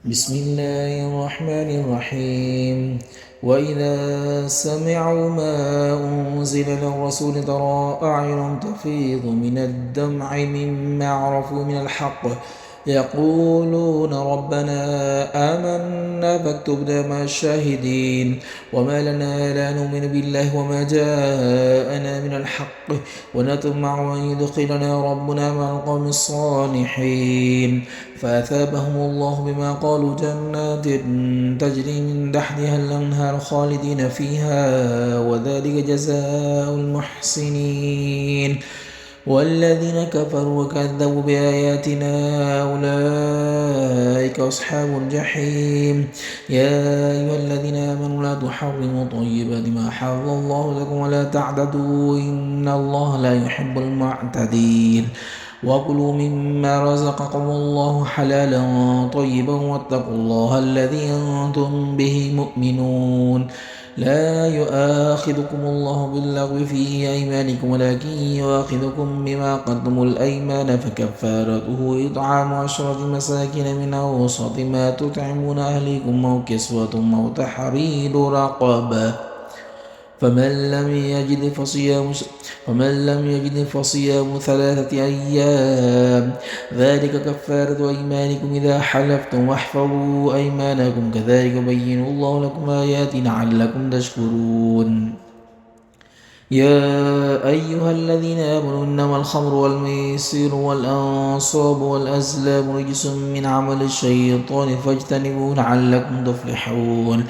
بسم الله الرحمن الرحيم. وإذا سمعوا ما أنزل للرسول ترى أعين تفيض من الدمع مما عرفوا من الحق يقولون ربنا آمنا فاكتبنا مع الشاهدين. وما لنا لا نؤمن بالله وما جاءنا من الحق ونطمع أن يدخلنا ربنا مع القوم الصالحين. فأثابهم الله بما قالوا جنات تجري من تحتها الأنهار خالدين فيها وذلك جزاء المحسنين. والذين كفروا وكذبوا بآياتنا أولئك أصحاب الجحيم. يا أيها الذين آمنوا لا تحرموا طيبات ما حرم الله لكم ولا تعتدوا إن الله لا يحب المعتدين. وكلوا مما رزقكم الله حلالا طيبا واتقوا الله الذي أنتم به مؤمنون. لا يؤاخذكم الله باللغو في أيمانكم ولكن يؤاخذكم بما قدموا الأيمان فكفارته إطعام 10 مساكين من أوسط ما تطعمون أهليكم أو كسوة أو تحرير رقبة فمن لم يجد فصيام 3 أيام ذلك كفارة أيمانكم إذا حلفتم واحفظوا أيمانكم كذلك يبين الله لكم آياته لعلكم تشكرون. يا أيها الذين آمنوا إنما الخمر والميسر والأنصاب والأزلام رجس من عمل الشيطان فاجتنبوه لعلكم تفلحون.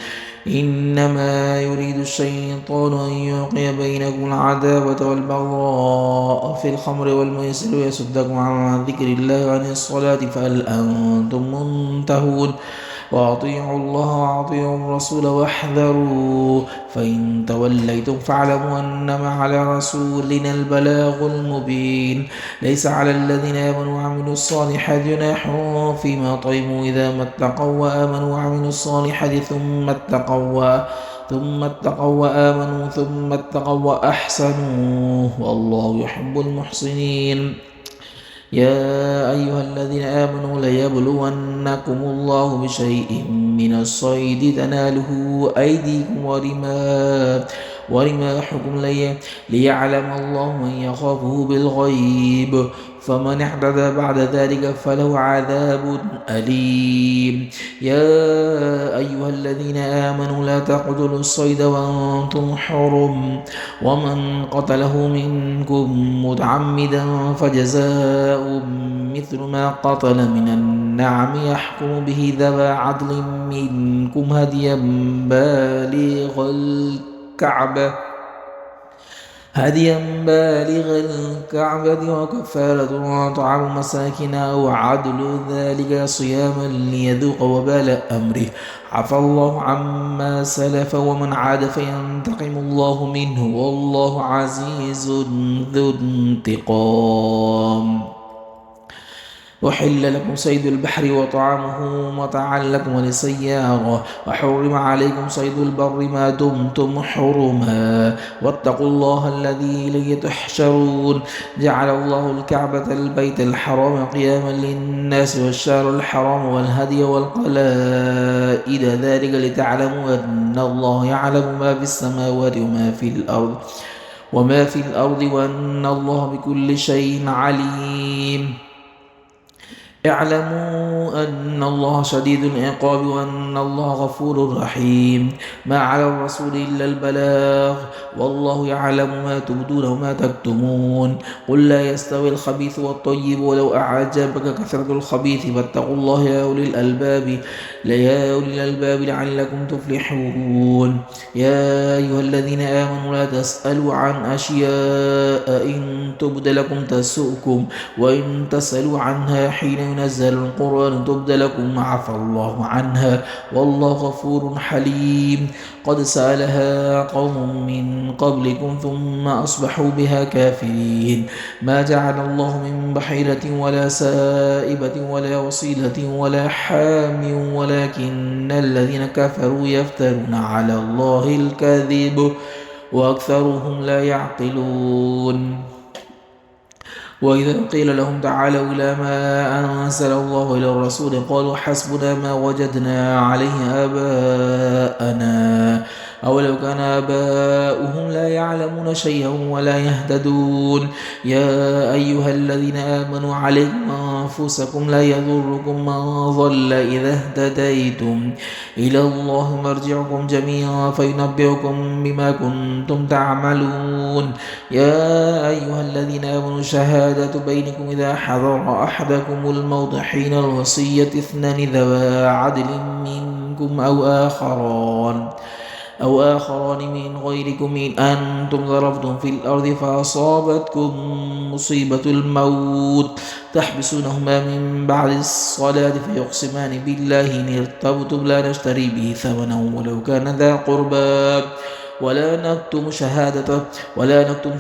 إنما يريد الشيطان أن يوقع بينكم العداوة والبغضاء في الخمر والميسر ويصدكم عن ذكر الله وعن الصلاة فهل أنتم منتهون. وأطيعوا الله وأطيعوا الرسول واحذروا فإن توليتم فاعلموا أنما على رسولنا البلاغ المبين. ليس على الذين آمنوا وعملوا الصالحات جناح فيما طعموا إذا ما اتقوا وآمنوا وعملوا الصالحات ثم اتقوا وآمنوا ثم اتقوا وأحسنوا والله يحب المحسنين. يا أيها الذين آمنوا ليبلونكم الله بشيء من الصيد تناله أيديكم ورماحكم ليعلم الله من يخافه بالغيب فمن اعتدى بعد ذلك فله عذاب أليم. يا أيها الذين آمنوا لا تقتلوا الصيد وأنتم حرم ومن قتله منكم متعمدا فجزاء مثل ما قتل من النعم يحكم به ذوى عدل منكم هديا بالغ الكعبة وكفارة طعام مساكين أو عدل ذلك صياما ليذوق وبال أمره. عفى الله عما سلف ومن عاد فينتقم الله منه والله عزيز ذو انتقام. وحل لكم صيد البحر وطعامه متاعا لكم وللسيارة وحرم عليكم صيد البر ما دمتم حرما واتقوا الله الذي إليه تحشرون. جعل الله الكعبة البيت الحرام قياما للناس والشهر الحرام والهدي والقلائد ذلك لتعلموا أن الله يعلم ما في السماوات وما في الأرض وأن الله بكل شيء عليم. اعلموا أن الله شديد العقاب وأن الله غفور رحيم. ما على الرسول إلا البلاغ والله يعلم ما تبدون وما تكتمون. قل لا يستوي الخبيث والطيب ولو أعجبك كثرة الخبيث فاتقوا الله يا أولي الألباب لعلكم تفلحون. يا أيها الذين آمنوا لا تسألوا عن أشياء إن تبد لكم تسؤكم وإن تسألوا عنها حين ينزل القرآن تبد لكم عفى الله عنها والله غفور حليم. قد سألها قوم من قبلكم ثم أصبحوا بها كافرين. ما جعل الله من بحيرة ولا سائبة ولا وصيلة ولا حام ولكن الذين كفروا يفترون على الله الكذب وأكثرهم لا يعقلون. وإذا قيل لهم تعالوا إلى ما أنزل الله إلى الرسول قالوا حسبنا ما وجدنا عليه آباءنا أولو كان آباؤهم لا يعلمون شيئا ولا يهتدون يا أيها الذين آمنوا عليكم أنفسكم لا يضركم من ضل إذا اهتديتم إلى الله مرجعكم جميعا فينبئكم بما كنتم تعملون يا أيها الذين آمنوا شهادة بينكم إذا حضر أحدكم الموت حين الوصية اثنان ذوى عدل منكم أو آخران من غيركم إن أنتم ضربتم في الأرض فأصابتكم مصيبة الموت تحبسونهما من بعد الصلاة فيقسمان بالله إن ارتبتم لا نشتري به ثمنا ولو كان ذا قربى ولا نكتم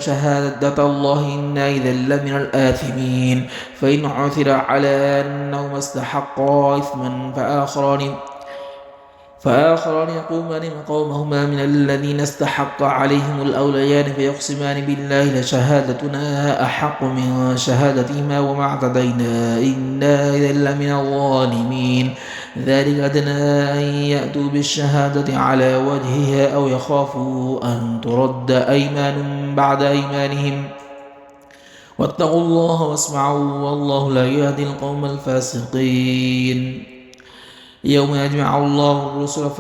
شهادة الله إنا إذا لمن الآثمين فإن عثر على أنهما استحقا إثما فآخران يقومان مقامهما من الذين استحق عليهم الأوليان فيقسمان بالله لشهادتنا أحق من شهادتهما وما اعتدينا إنا إذا لمن الظالمين ذلك أدنى أن يأتوا بالشهادة على وجهها أو يخافوا أن ترد أيمان بعد أيمانهم واتقوا الله واسمعوا والله لا يهدي القوم الفاسقين يوم يجمع الله الرسل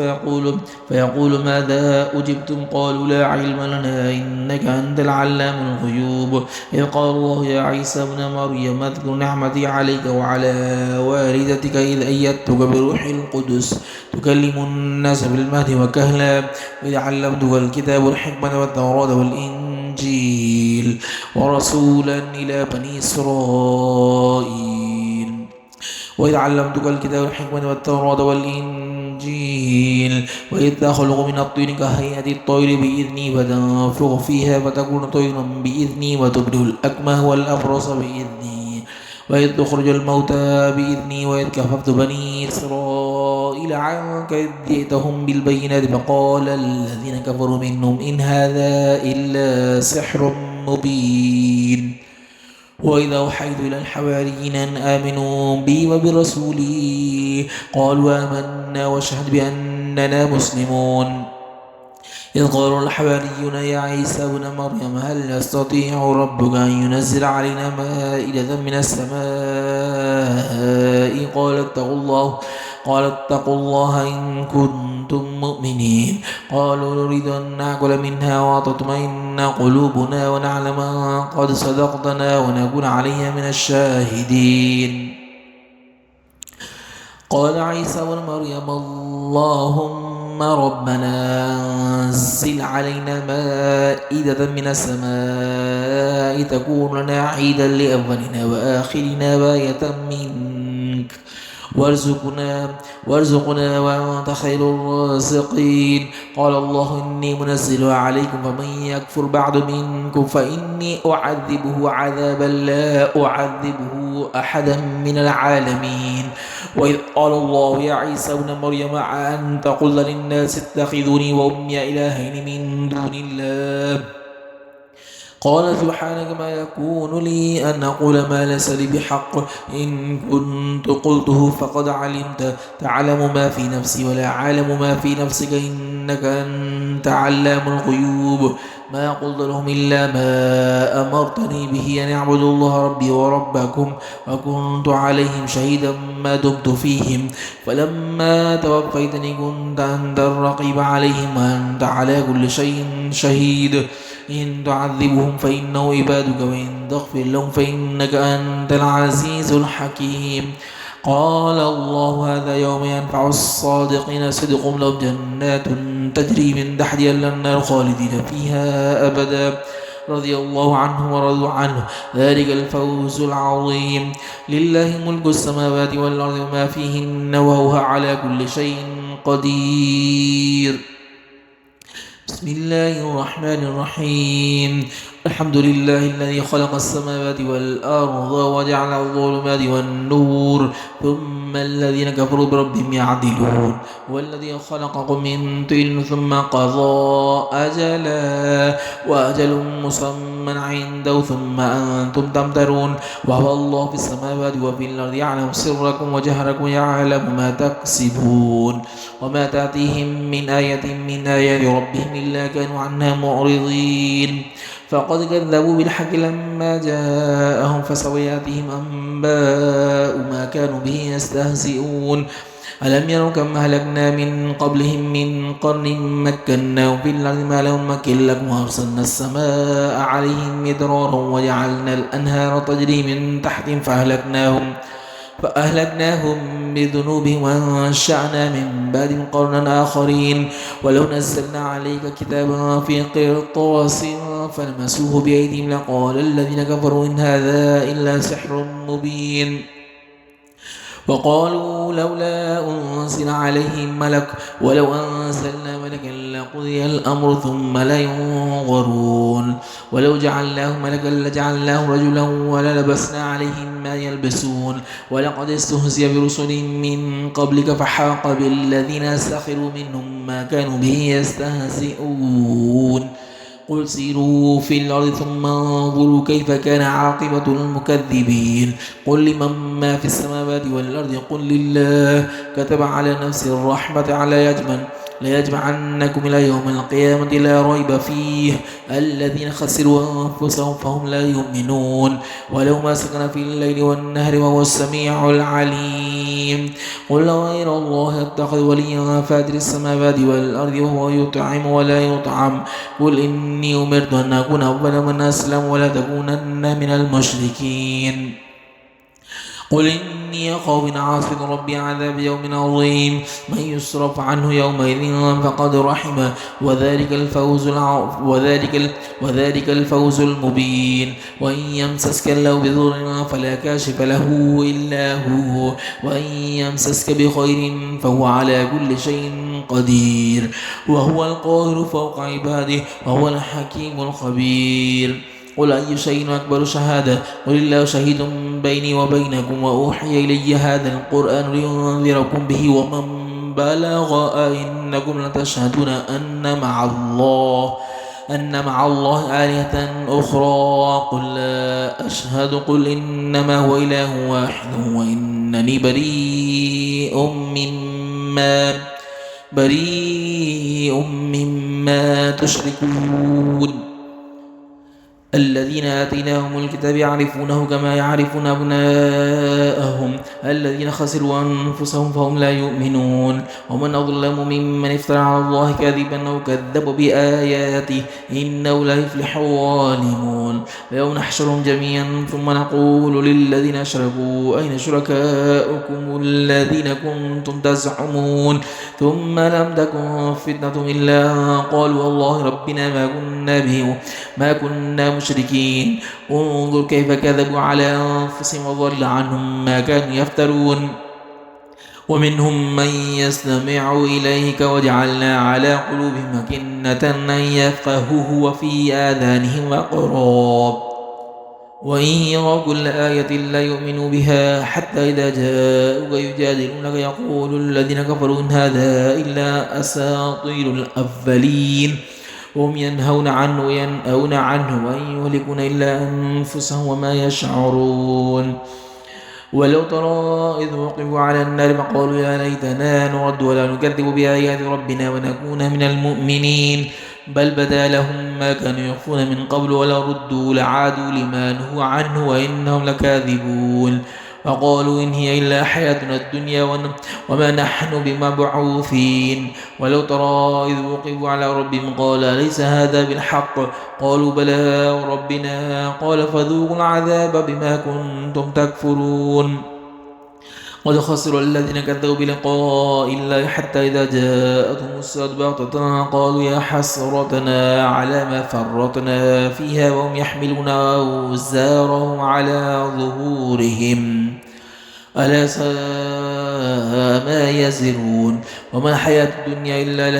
فيقول ماذا أجبتم قالوا لا علم لنا إنك أنت العلام الغيوب إذ قال الله يا عيسى ابن مريم اذكر نعمتي عليك وعلى والدتك إذ أيدتك بروح القدس تكلم الناس بالمهد وكهلا وإذ علمتك الكتاب والحكمة والتوراة والإنجيل ورسولا إلى بني إسرائيل وإذ علمتك الكتاب والحكمة والتوراة والإنجيل وإذ تخلق من الطين كهيئة الطير بإذني فتنفخ فيها فتكون طيرا بإذني وتبرئ الأكمه والأبرص بإذني وإذ تخرج الموتى بإذني وإذ كففت بني إسرائيل عنك إذ جئتهم بالبينات فقال الذين كفروا منهم إن هذا إلا سحر مبين وإذا أوحيت إلى الحواريين أن آمنوا بي وبرسولي قالوا آمنا واشهد بأننا مسلمون إذ قالوا الحواريون يا عيسى ابن مريم هل يستطيع ربك أن ينزل علينا مائدة من السماء قال اتقوا الله إن كنتم مؤمنين قالوا نريد أن نأكل منها وتطمئن قلوبنا ونعلم أن قد صدقتنا ونكون عليها من الشاهدين قال عيسى ابن مريم اللهم ربنا أنزل علينا مائدة من السماء تكون لنا عيدا لأولنا وآخرنا وآية منك وارزقنا وأنت خير الرازقين قال الله إني منزلها عليكم فمن يكفر بعد منكم فإني أعذبه عذابا لا أعذبه أحدا من العالمين وإذ قال الله يا عيسى ابن مريم أنت قلت للناس اتخذوني وأمي إلهين من دون الله قال سبحانك ما يكون لي أن أقول ما ليس لي بحق إن كنت قلته فقد علمت تعلم ما في نفسي ولا أعلم ما في نفسك إنك أنت علام الغيوب ما قلت لهم إلا ما أمرتني به أن اعبدوا الله ربي وربكم وكنت عليهم شهيدا ما دمت فيهم فلما توفيتني كنت أنت الرقيب عليهم وأنت على كل شيء شهيد إن تعذبهم فإنه عبادك وإن تغفر لهم فإنك أنت العزيز الحكيم قال الله هذا يوم ينفع الصادقين صدقهم لهم جنات تجري من تحتها الأنهار خالدين فيها أبدا رضي الله عنه ورضوا عنه ذلك الفوز العظيم لله ملك السماوات والأرض وما فيهن وهو على كل شيء قدير بسم الله الرحمن الرحيم الحمد لله الذي خلق السماوات والأرض وجعل الظلمات والنور ثم الذين كفروا بربهم يعدلون والذي خلقكم من طين ثم قضى أجلا وأجل مسمى من عنده ثم أنتم تمترون وهو الله في السماوات وفي الأرض يعلم سركم وجهركم يعلم ما تكسبون وما تأتيهم من آية من آيات ربهم إلا كانوا عنها معرضين فقد كذبوا بالحق لما جاءهم فسوف يأتيهم أنباء ما كانوا به يستهزئون ألم يروا كم أهلكنا من قبلهم من قرن مكناهم في الأرض ما لهم مكن لكم وأرسلنا السماء عليهم مدرارا وجعلنا الأنهار تجري من تحتهم فأهلكناهم بذنوبهم وأنشأنا من بعدهم قرنا آخرين ولو نزلنا عليك كتابا في قرطاس فلمسوه بأيديهم لقال الذين كفروا إن هذا إلا سحر مبين وقالوا لولا أنزل عليهم ملك ولو أنزلنا ملكا لقضي الأمر ثم لا ينظرون ولو جعلناه ملكا لجعلناه رجلا وللبسنا عليهم ما يلبسون ولقد استهزئ برسل من قبلك فحاق بالذين سخروا منهم ما كانوا به يستهزئون قل سيروا في الأرض ثم انظروا كيف كان عاقبة المكذبين قل لمن ما في السماوات والأرض قل لله كتب على نفسه الرحمة على ليجمعنكم إلى يوم القيامة لا ريب فيه الذين خسروا أنفسهم فهم لا يؤمنون ولو ما سكن في الليل والنهر وهو السميع العليم قل غير الله اتخذ وليا فاتر السماوات والأرض وهو يطعم ولا يطعم قل إني أمرت أن أكون أول من أسلم ولا تكونن من المشركين قل إني أخاف إن عصيت ربي عذاب يوم عظيم من يصرف عنه يومئذ فقد رحمه وذلك الفوز المبين وإن يمسسك الله بضر فلا كاشف له إلا هو وإن يمسسك بخير فهو على كل شيء قدير وهو القاهر فوق عباده وهو الحكيم الخبير قل أي شيء أكبر شهادة قل الله شهيد بيني وبينكم وأوحي إلي هذا القرآن لينذركم به ومن بلغ أئنكم لتشهدون أن مع الله آلهة أخرى قل لا أشهد قل إنما هو إله واحد وإنني بريء مما تشركون الذين آتيناهم الكتاب يعرفونه كما يعرفون أبناءهم الذين خسروا أنفسهم فهم لا يؤمنون ومن أظلم ممن افترى على الله كذبا أو كذب بآياته إنه لا يفلح الظالمون ويوم نحشرهم جميعا ثم نقول للذين أشركوا أين شركاؤكم الذين كنتم تزعمون ثم لم تكن فتنة إلا قالوا والله ربنا ما كنا مشركين انظر كيف كذبوا على أنفسهم وضل عنهم ما كانوا يفترون ومنهم من يستمع إليك وجعلنا على قلوبهم أكنة أن يفقهوه وفي آذانهم وقرا وإن يروا كل آية لا يؤمنوا بها حتى إذا جاءوك يجادلونك يقول الذين كفروا إن هذا إلا أساطير الأولين وهم ينهون عنه وينأون عنه وإن يهلكون إلا أنفسهم وما يشعرون ولو ترى إذ وقفوا على النار فقالوا يا ليتنا نرد ولا نكذب بآيات ربنا ونكون من المؤمنين بل بدا لهم ما كانوا يخفون من قبل ولو ردوا لعادوا لما نهوا عنه وإنهم لكاذبون وقالوا إن هي إلا حياتنا الدنيا وما نحن بمبعوثين ولو ترى إذ وقفوا على ربهم قال أليس هذا بالحق قالوا بلى وربنا قال فذوقوا العذاب بما كنتم تكفرون قد خسر الذين كذبوا بلقاء الله حتى إذا جاءتهم الساعة بغتة قالوا يا حسرتنا على ما فرطنا فيها وهم يحملون أوزارهم على ظهورهم ألا ساء ما يزرون وما الحياة الدنيا إلا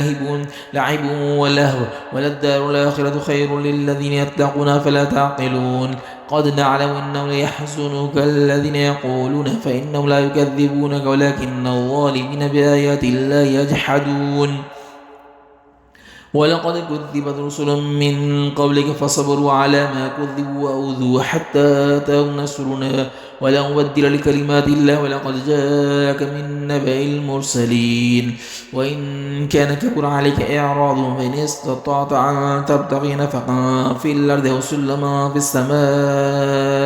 لعب ولهو وللدار الآخرة خير للذين يتقون فلا تعقلون قد نعلم إنه ليحزنك الذين يقولون فإنهم لا يكذبونك ولكن الظالمين بآيات الله يجحدون ولقد كذبت رسل من قبلك فصبروا على ما كذبوا وأوذوا حتى أتاهم نصرنا ولا مبدل لكلمات الله ولقد جاءك من نبأ المرسلين وإن كان كبر عليك إعراض فإن استطعت أن تبتغي نفقا في الأرض وسلما في السماء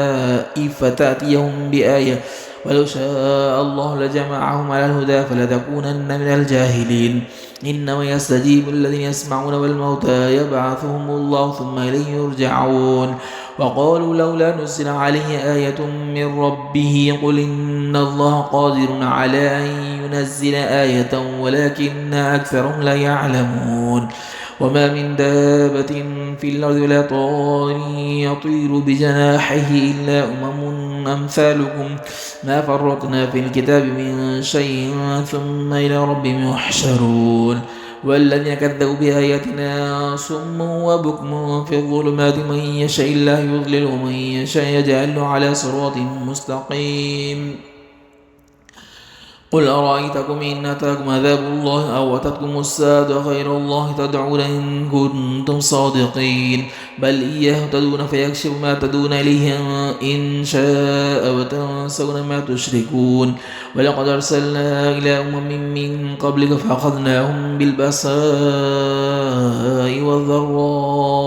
فتأتيهم بآية ولو شاء الله لجمعهم على الهدى فلتكونن من الجاهلين إنما يستجيب الذين يسمعون والموتى يبعثهم الله ثم إليه يرجعون وقالوا لولا نزل عليه آية من ربه قل إن الله قادر على أن ينزل آية ولكن أكثرهم لا يعلمون وما من دابة في الأرض ولا طائر يطير بجناحه إلا أمثالكم ما فرطنا في الكتاب من شيء ثم إلى ربهم يحشرون والذين كذبوا بآياتنا صم وبكم في الظلمات من يشاء الله يضلل ومن يشاء يجعله على صراط مستقيم قل أرأيتكم إن أتاكم عذاب الله أو أتتكم الساعة غير الله تدعون إن كنتم صادقين بل إياه تدعون فيكشف ما تدعون إليه إن شاء وتنسون ما تشركون ولقد أرسلنا إلى من قبلك فأخذناهم بالبأساء والضراء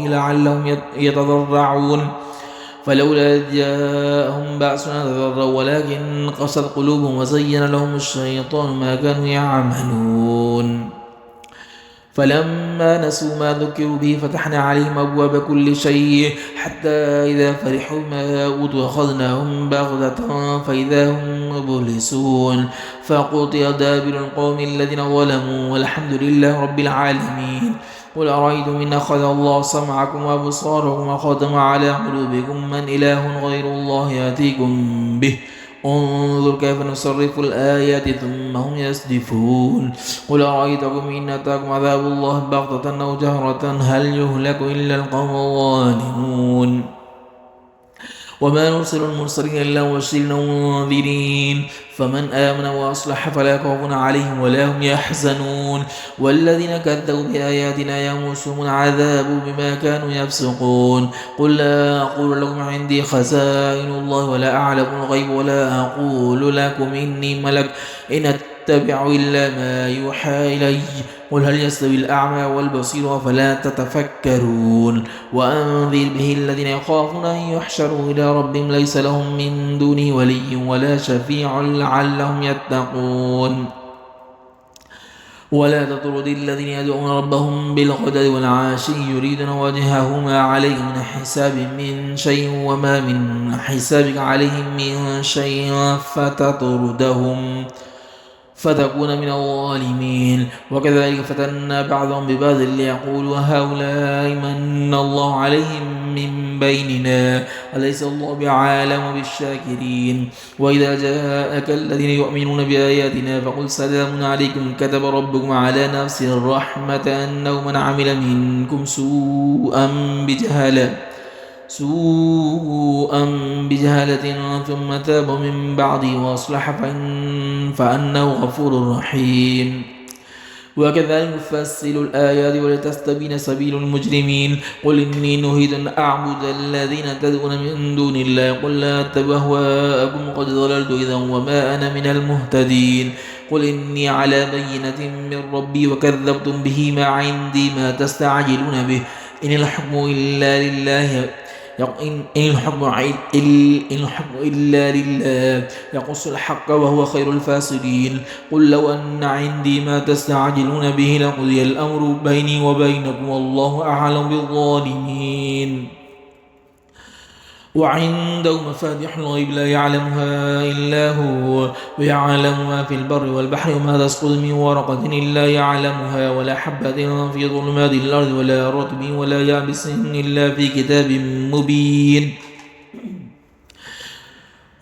لعلهم يتضرعون فلولا جاءهم بأسنا تضروا ولكن قست قلوبهم وزين لهم الشيطان ما كانوا يعملون فلما نسوا ما ذكروا به فتحنا عليهم أبواب كل شيء حتى إذا فرحوا ما أوتوا أخذناهم بغتة فإذا هم مبلسون فقطع دابر القوم الذين ظلموا والحمد لله رب العالمين قل أرأيتم إن أخذ الله سمعكم وأبصاركم وختم على قلوبكم من إله غير الله يأتيكم به انظر كيف نصرف الآيات ثم هم يصدفون قل أرأيتكم إن أتاكم عذاب الله بغتة أو جهرة هل يهلك إلا القوم الظالمون وما نرسل المرسلين إلا مبشرين ومنذرين فمن آمن وأصلح فلا خوف عليهم ولا هم يحزنون والذين كذبوا بآياتنا يمسهم العذاب بما كانوا يفسقون قل لا أقول لكم عندي خزائن الله ولا أعلم الغيب ولا أقول لكم إني ملك إن أتبع إلا ما يوحى إلي قل هل يستوي الأعمى والبصير أفلا تتفكرون وأنذر به الذين يخافون أن يحشروا إلى ربهم ليس لهم من دونه ولي ولا شفيع لعلهم يتقون ولا تطرد الذين يدعون ربهم بالغداة والعاشي يريدون وجهه ما عليهم من حساب من شيء وما من حسابك عليهم من شيء فتطردهم فتكون من الظالمين وكذلك فتنا بعضهم ببعض ليقولوا هؤلاء من الله عليهم من بيننا أليس الله بعالم بالشاكرين وإذا جاءك الذين يؤمنون بآياتنا فقل سلام عليكم كتب ربكم على نفسه الرحمة أنه من عمل منكم سوءا بجهالة ثم تاب من بعده وأصلح فأنه غفور رحيم وكذلك نفصل الآيات ولتستبين سبيل المجرمين قل إني نهيت أن أعبد الذين تدعون من دون الله قل لا أتبع أهواءكم قد ضللت إذا وما أنا من المهتدين قل إني على بينة من ربي وكذبتم به ما عندي ما تستعجلون به إن الحكم إلا لله إن الحكم إلا لله يقص الحق وهو خير الفاصلين قل لو أن عندي ما تستعجلون به لقضي الأمر بيني وبينكم والله أعلم بالظالمين وعنده مفاتيح الغيب لا يعلمها إلا هو ويعلم ما في البر والبحر وما تسقط من ورقة إلا يعلمها ولا حبة في ظلمات الأرض ولا رطب ولا يابس إلا في كتاب مبين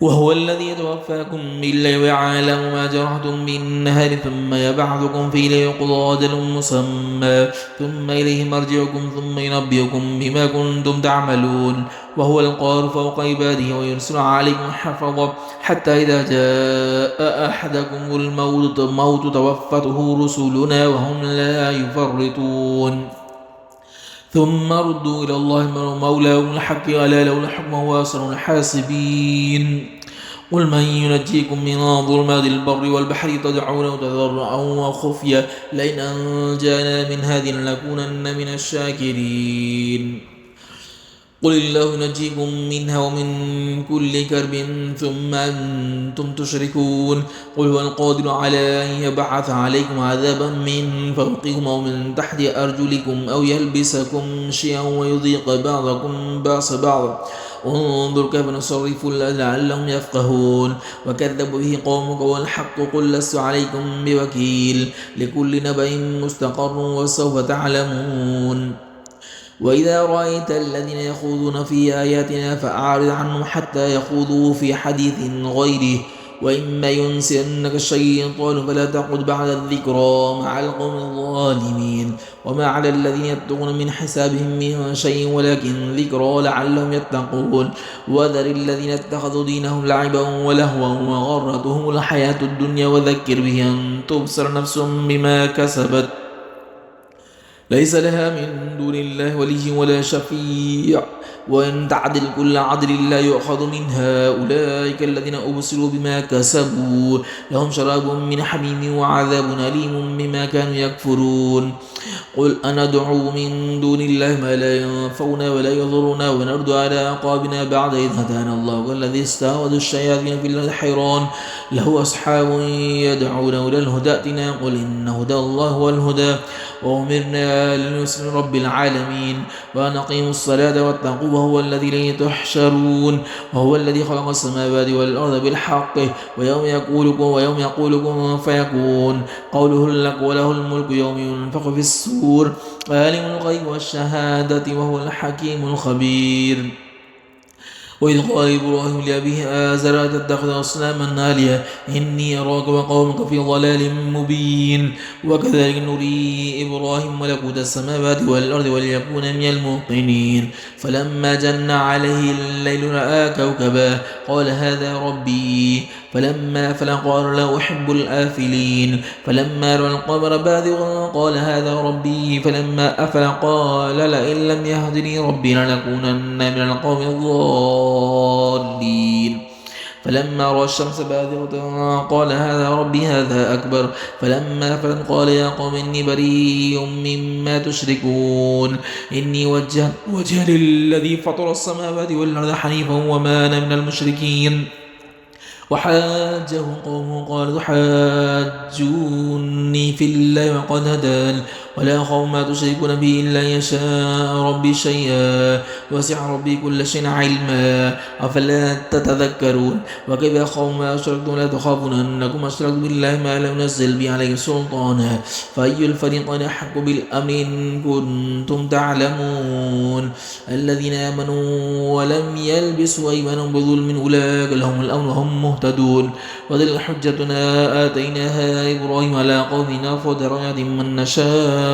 وهو الذي يتوفاكم بالليل ويعلم ما جرحتم بالنهار ثم يبعثكم فيه ليقضى أجل مسمى ثم إليه مرجعكم ثم ينبئكم بما كنتم تعملون وهو القاهر فوق عباده ويرسل عليكم حفظا حتى إذا جاء أحدكم الموت توفته رسلنا وهم لا يفرطون ثم ردوا إلى الله مولاهم الحق ألا له الحكم وهو أحسن الحاسبين قل من ينجيكم من ظلمات البر والبحر تدعونه تضرعا وخفيا لئن أنجانا من هذه لنكونن من الشاكرين قل الله ينجيكم منها ومن كل كرب ثم أنتم تشركون قل هو القادر على أن يبعث عليكم عذابا من فوقكم أو من تحت أرجلكم أو يلبسكم شيئا ويذيق بعضكم بأس بعض انظر كيف نصرف لعلهم يفقهون وكذب به قومك والحق قل لست عليكم بوكيل لكل نبأ مستقر وسوف تعلمون وإذا رأيت الذين يخوضون في آياتنا فأعرض عنهم حتى يخوضوا في حديث غيره وإما ينسينك الشيطان فلا تقعد بعد الذكرى مع القوم الظالمين وما على الذين يتقون من حسابهم من شيء ولكن ذكرى لعلهم يتقون وذر الذين اتخذوا دينهم لعبا ولهوا وغرتهم الحياة الدنيا وذكر به أن تبصر نفس بما كسبت ليس لها من دون الله ولي ولا شفيع وإن تعدل كل عدل لا يؤخذ منها أولئك الذين أبصروا بما كسبوا لهم شراب من حميم وعذاب أليم بما كانوا يكفرون قل أندعو من دون الله ما لا ينفعنا ولا يضرنا ونرد على أعقابنا بعد إذ هدانا الله والذي استعوذ الشياطين في الأرض حيران له أصحاب يدعونه إلى الهدى ائتنا قل إن هدى الله هو الهدى وأمرنا لنسلم رب العالمين وأن أقيموا الصلاة واتقوه وهو الذي إليه تحشرون وهو الذي خلق السماوات والأرض بالحق ويوم يقول كن فيكون قوله لك وله الملك يوم ينفخ في السور عالم الغيب والشهادة وهو الحكيم الخبير وإذ قال إبراهيم لأبيه آزر تتخذ أصناما آلهة إني أراك وقومك في ضلال مبين وكذلك نري إبراهيم ملكوت السماوات والأرض وليكون من الموقنين فلما جن عليه الليل رأى كوكبا قال هذا ربي فلما أفل قال لا أحب الآفلين فلما رأى القمر بازغا قال هذا ربي فلما أفل قال لئن لم يهدني ربي لنكونن من القوم الضالين فلما رأى الشمس بازغة قال هذا ربي هذا أكبر فلما أفلت قال يا قوم إني بريء مما تشركون إني وجهت وجهي للذي فطر السماوات والأرض حنيفا وما أنا من المشركين وحاجه قومه قال تحاجوني في الله وقد هدان ولا أخاف ما تشركون به إلا يشاء ربي شيئا وسع ربي كل شيء علما أفلا تتذكرون وكيف أخاف ما أشركتم لا تخافون أنكم أشركتم بالله ما لم ينزل به عليه سلطانا فأي الفريقين أحق بالأمر إن كنتم تعلمون الذين آمنوا ولم يلبسوا إيمانهم بظلم أولئك لهم الأمن وهم مهتدون وتلك حجتنا آتيناها إبراهيم على قومنا فدرجات من نشاء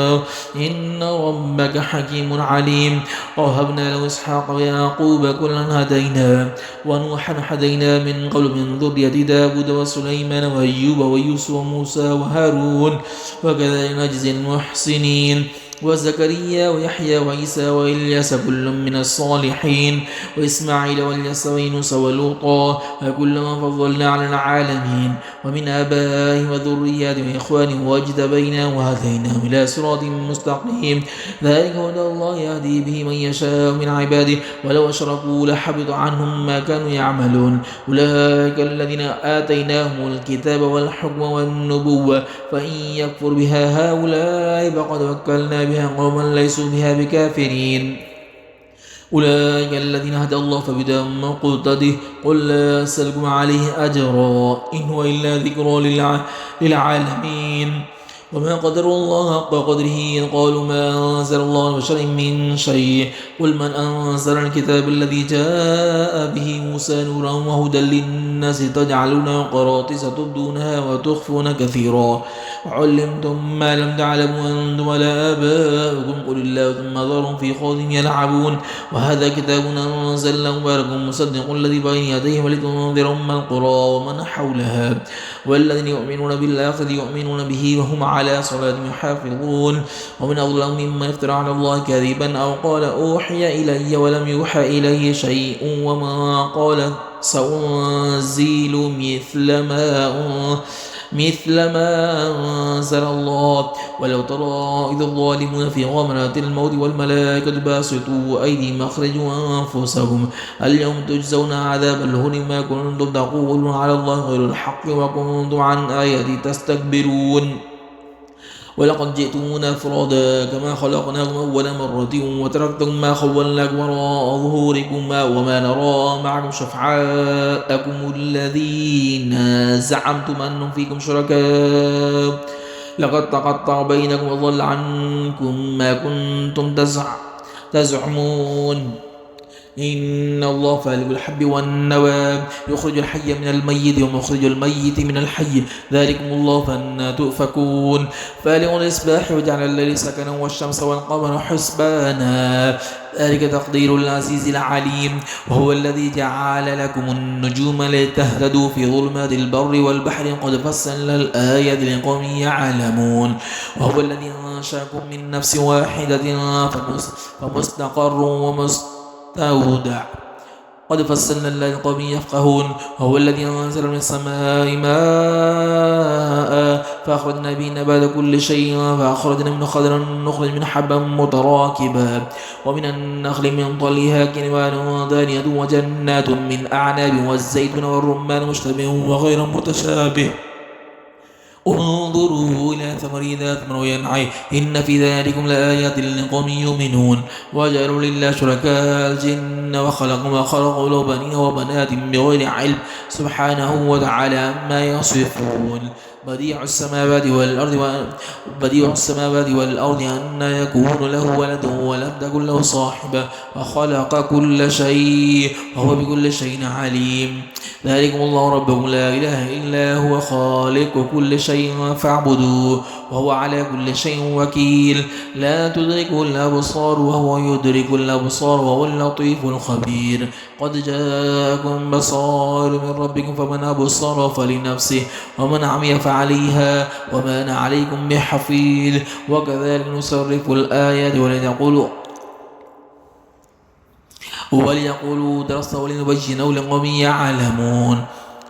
إن ربك حكيم عليم ووهبنا له إسحاق ويعقوب كلا هدينا ونوحا هدينا من قبل من ذرية داود وسليمان وأيوب ويوسف وموسى وهارون وكذلك نجزي المحسنين وزكريا ويحيى وعيسى وإلياس كل من الصالحين وإسماعيل والياس ويونس ولوطا وكلما فضلنا على العالمين ومن آبائهم وذرياتهم وإخوانهم واجتبيناهم وهديناهم إلى صراط مستقيم ذلك هدى الله يهدي به من يشاء من عباده ولو أشركوا لحبط عنهم ما كانوا يعملون أولئك الذين آتيناهم الكتاب والحكم والنبوة فإن يكفر بها هؤلاء فقد وكلنا بها قوما ليسوا بها بكافرين أولئك الذين هدى الله فبهداهم مقتده قل لا أسألكم عليه أجرا إن هو إلا ذكرى للعالمين وما قدروا الله حق قدره قالوا ما أنزل الله بشر من شيء قل من أنزل الكتاب الذي جاء به موسى نورا وهدى للناس تجعلونه قراطيس تبدونها وتخفون كثيرا وعلمتم ما لم تعلموا أنتم ولا آباؤكم قل الله ثم ذرهم في خوضهم يلعبون وهذا كتاب أنزلناه مبارك مصدق الذي بين يديه ولتنذر أم القرى ومن حولها والذين يؤمنون بالآخرة يؤمنون به وهم على صلاتهم يحافظون ومن أظلم ممن افترى على الله كذبا أو قال أوحي إلي ولم يوحى إليه شيء وما قال سأنزل مثل ما أنزل الله ولو ترى إذ الظالمون في غمرات الموت والملائكة باسطوا أيديهم أخرجوا أنفسهم اليوم تجزون عذاب الهون ما كنتم تقولون على الله غير الحق وكنتم عن آياتي تستكبرون ولقد جئتمونا فرادا كما خلقناكم أول مرة وتركتم ما خولناكم وراء ظهوركم وما نرى معكم شفعاءكم الذين زعمتم أنهم فيكم شركاء لقد تقطع بينكم وضل عنكم ما كنتم تزعمون إن الله فالق الحب والنوى يخرج الحي من الميت ومخرج الميت من الحي ذلكم الله فأنى تؤفكون فالق الإصباح وجعل الليل سكنا والشمس والقمر حسبانا ذلك تقدير العزيز العليم وهو الذي جعل لكم النجوم لتهتدوا في ظلمات البر والبحر قد فصلنا الآيات لقوم يعلمون وهو الذي أنشأكم من نفس واحدة فمستقر ومستودع قد فصلنا الآيات لقوم يفقهون وهو الذي أنزل من السماء ماء فأخرجنا به نبات كل شيء فأخرجنا منه خضرا نخرج من حبا متراكبا ومن النخل من طلعها كنوان دانية وجنات من أعناب والزيتون والرمان مشتبه وغير متشابه انظروا إلى ثمر إذا أثمر وينعي إن في ذلكم لآيات لقوم يؤمنون وجعلوا لله شركاء الجن وخلقوا ما خلقوا له بنين وبنات بغير علم سبحانه وتعالى عما يصفون بديع السماوات والأرض أن يكون له ولد ولم تكن له صاحبة وخلق كل شيء وهو بكل شيء عليم ذلكم الله ربكم لا إله إلا هو خالق كل شيء فاعبدوه وهو على كل شيء وكيل لا تدركه الأبصار وهو يدرك الأبصار وهو اللطيف الخبير قد جاءكم بصائر من ربكم فمن أبصر فلنفسه ومن عمي فعليها وما أنا عليكم بحفيظ وكذلك نصرف الآيات وليقولوا درست ولنبينه لقوم يعلمون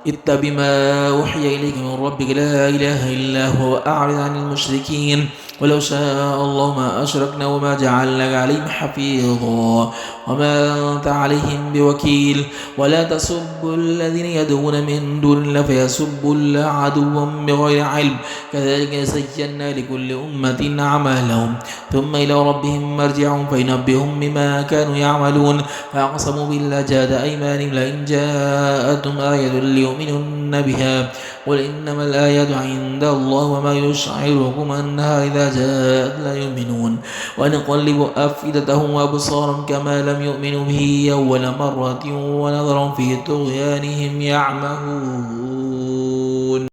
اتبع ما أوحي إليك من ربك لا إله إلا هو أعرض عن المشركين ولو شاء الله ما أشركنا وما جعلناك عليهم حفيظا وما أنت عليهم بوكيل ولا تسبوا الذين يدعون من دون الله فيسبوا الله عدوا بغير علم كذلك زينا لكل أمة عملهم ثم إلى ربهم مرجعهم فينبئهم بما كانوا يعملون فأقسموا بالله جهد أيمانهم لئن جاءتهم آية ليؤمنن بها قل إنما الآيات عند الله وما يشعركم أنها إذا جاءت لا يؤمنون ونقلب أفئدتهم وأبصارهم كما لم يؤمنوا به أول مرة ونظرهم في طغيانهم يعمهون